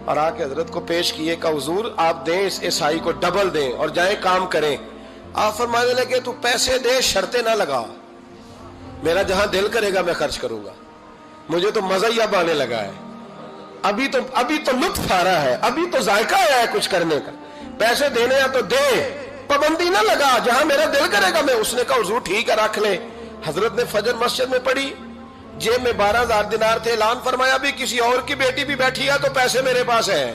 اور آ کے حضرت کو پیش کیے کہ حضور آپ دیں اس عیسائی کو ڈبل دیں اور جائیں کام کریں. آپ فرمانے لگے تو پیسے دے شرطیں نہ لگا, میرا جہاں دل کرے گا میں خرچ کروں گا, مجھے تو مزہ ہی اب آنے لگا ہے, ابھی تو لطف آ رہا ہے, ابھی تو ذائقہ آیا ہے کچھ کرنے کا, پیسے دینے ہیں تو دے, پابندی نہ لگا, جہاں میرا دل کرے گا میں. اس نے کہا حضور ٹھیک ہے رکھ لیں. حضرت نے فجر مسجد میں پڑھی, جیب میں 12,000 دینار تھے, اعلان فرمایا بھی کسی اور کی بیٹی بھی بیٹھی ہے تو پیسے میرے پاس ہیں.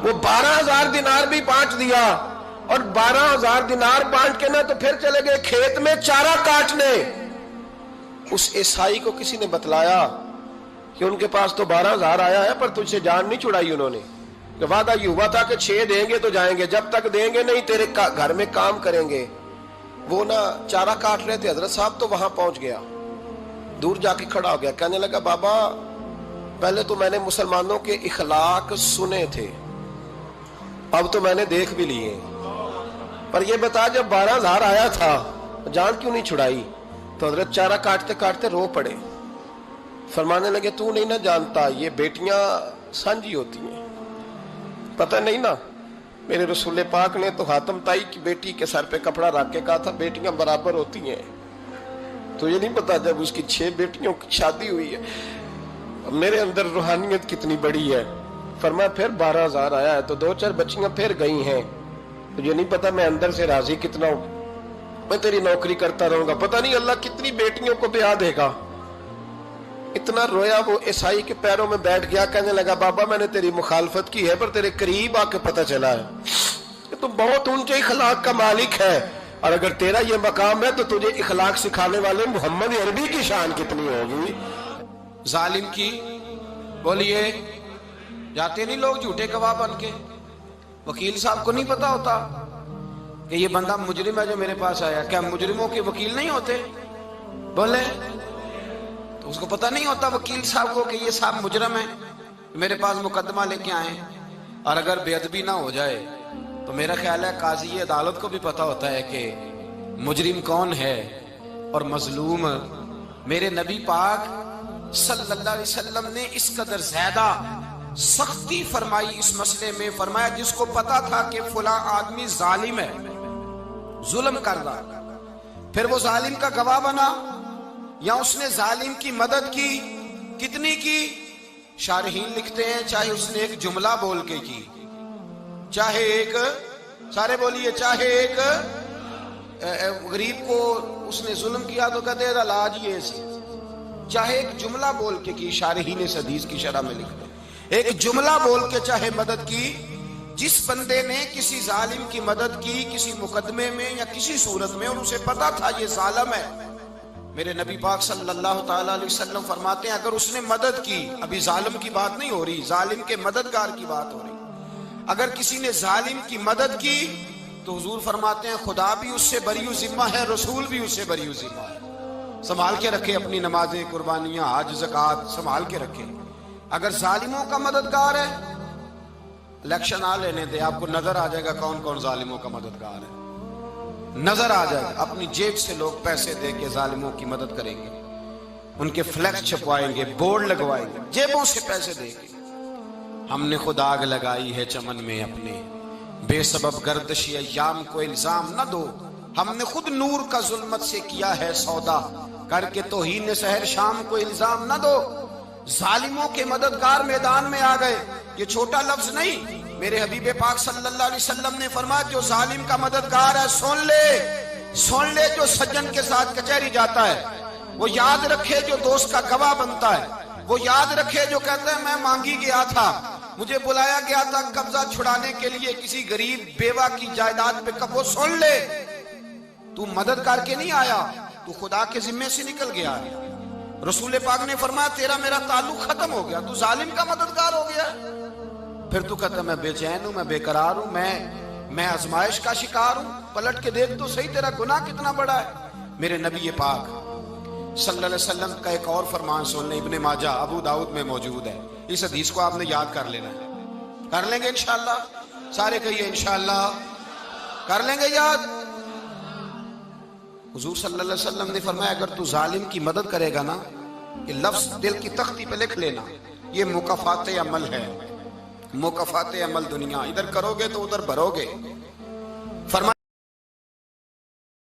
وہ 12,000 دینار بھی بانٹ دیا, اور 12,000 دینار بانٹ کے نہ تو پھر چلے گئے کھیت میں چارہ کاٹنے. اس عیسائی کو کسی نے بتلایا کہ ان کے پاس تو 12,000 آیا ہے پر تجھ سے جان نہیں چھڑائی انہوں نے, کہ وعدہ یہ ہوا تھا کہ 6 دیں گے تو جائیں گے, جب تک دیں گے نہیں تیرے گھر میں کام کریں گے. وہ نہ چارہ کاٹ رہے تھے, حضرت صاحب تو وہاں پہنچ گیا, دور جا کے کھڑا ہو گیا, کہنے لگا بابا پہلے تو میں نے مسلمانوں کے اخلاق سنے تھے, اب تو میں نے دیکھ بھی لیے, پر یہ بتا جب 12,000 آیا تھا جان کیوں نہیں چھڑائی؟ تو حضرت چارہ کاٹتے کاٹتے رو پڑے, فرمانے لگے تو نہیں نہ جانتا یہ بیٹیاں سانجی ہوتی ہیں, پتہ نہیں نا, میرے رسول پاک نے تو حاتم تائی کی بیٹی کے سر پہ کپڑا رکھ کے کہا تھا بیٹیاں برابر ہوتی ہیں, تو یہ نہیں پتا جب اس کی 6 بیٹیوں کی شادی ہوئی ہے میرے اندر روحانیت کتنی بڑی ہے. فرمایا پھر 12,000 آیا ہے تو 2-4 بچیاں پھر گئی ہیں, تو یہ نہیں پتا میں اندر سے راضی کتنا ہوں, میں تیری نوکری کرتا رہوں گا, پتہ نہیں اللہ کتنی بیٹیوں کو بیاہ دے گا. اتنا رویا وہ عیسائی کے پیروں میں بیٹھ گیا, کہنے لگا بابا میں نے تیری مخالفت کی ہے پر تیرے قریب آ کے پتہ چلا ہے کہ تو بہت اونچے اخلاق کا مالک ہے, اور اگر تیرا یہ مقام ہے تو تجھے اخلاق سکھانے والے محمد عربی کی شان کتنی ہوگی. ظالم کی بولیے جاتے نہیں لوگ جھوٹے گواہ بن کے, وکیل صاحب کو نہیں پتا ہوتا کہ یہ بندہ مجرم ہے جو میرے پاس آیا, کیا مجرموں کے وکیل نہیں ہوتے؟ بولے تو اس کو پتہ نہیں ہوتا وکیل صاحب کو کہ یہ صاحب مجرم ہے, میرے پاس مقدمہ لے کے آئے, اور اگر بے ادبی نہ ہو جائے تو میرا خیال ہے قاضی عدالت کو بھی پتا ہوتا ہے کہ مجرم کون ہے اور مظلوم. میرے نبی پاک صلی اللہ علیہ وسلم نے اس قدر زیادہ سختی فرمائی اس مسئلے میں, فرمایا جس کو پتا تھا کہ فلاں آدمی ظالم ہے, ظلم کر رہا, پھر وہ ظالم کا گواہ بنا یا اس نے ظالم کی مدد کی, کتنی کی؟ شارحین لکھتے ہیں چاہے اس نے ایک جملہ بول کے کی, چاہے ایک, سارے بولیے, چاہے ایک غریب کو اس نے ظلم کیا تو کہتے ہیں علاج یہ سی, چاہے ایک جملہ بول کے کی, شارحین اس حدیث کی شرح میں لکھتے ہیں ایک جملہ بول کے چاہے مدد کی. جس بندے نے کسی ظالم کی مدد کی کسی مقدمے میں یا کسی صورت میں اور اسے پتا تھا یہ ظالم ہے, میرے نبی پاک صلی اللہ تعالیٰ علیہ وسلم فرماتے ہیں اگر اس نے مدد کی, ابھی ظالم کی بات نہیں ہو رہی, ظالم کے مددگار کی بات ہو رہی, اگر کسی نے ظالم کی مدد کی تو حضور فرماتے ہیں خدا بھی اس سے بری ذمہ ہے, رسول بھی اس سے بری ذمہ ہے. سنبھال کے رکھے اپنی نمازیں, قربانیاں, حج, زکوٰۃ سنبھال کے رکھے. اگر ظالموں کا مددگار ہے, الیکشن آ لینے دے, آپ کو نظر آ جائے گا کون کون ظالموں کا مددگار ہے, نظر آ جائے گا. اپنی جیب سے لوگ پیسے دے کے ظالموں کی مدد کریں گے, ان کے فلیکس چھپوائیں گے, بورڈ لگوائیں گے, جیبوں سے پیسے دے گے. ہم نے خود آگ لگائی ہے چمن میں اپنے, بے سبب گردشی ایام کو الزام نہ دو, ہم نے خود نور کا ظلمت سے کیا ہے سودا, کر کے توہین سحر شام کو الزام نہ دو. ظالموں کے مددگار میدان میں آ گئے, یہ چھوٹا لفظ نہیں, میرے حبیب پاک صلی اللہ علیہ وسلم نے فرمایا جو ظالم کا مددگار ہے سن لے, جو سجن کے ساتھ کچہری جاتا ہے وہ یاد رکھے, جو دوست کا گواہ بنتا ہے وہ یاد رکھے, جو کہتا ہے میں مانگی گیا تھا, مجھے بلایا گیا تھا قبضہ چھڑانے کے لیے کسی غریب بیوہ کی جائیداد پہ, وہ سن لے تو مدد کر کے نہیں آیا, تو خدا کے ذمے سے نکل گیا ہے. رسول پاک نے فرمایا تیرا میرا تعلق ختم ہو گیا, تو ظالم کا مددگار ہو گیا. پھر تو کہتا میں بے چین ہوں, میں بے قرار ہوں, میں آزمائش کا شکار ہوں. پلٹ کے دیکھ تو صحیح تیرا گناہ کتنا بڑا ہے. میرے نبی پاک صلی اللہ علیہ وسلم کا ایک اور فرمان سن لیں, ابن ماجہ ابو داؤد میں موجود ہے. اس حدیث کو آپ نے یاد کر لینا ہے, کر لیں گے انشاءاللہ, سارے کہیے انشاءاللہ کر لیں گے یاد. حضور صلی اللہ علیہ وسلم نے فرمایا اگر تو ظالم کی مدد کرے گا نا, یہ لفظ دل کی تختی پہ لکھ لینا, یہ مکافات عمل ہے, مکافات عمل دنیا، ادھر کرو گے تو ادھر بھرو گے. فرمایا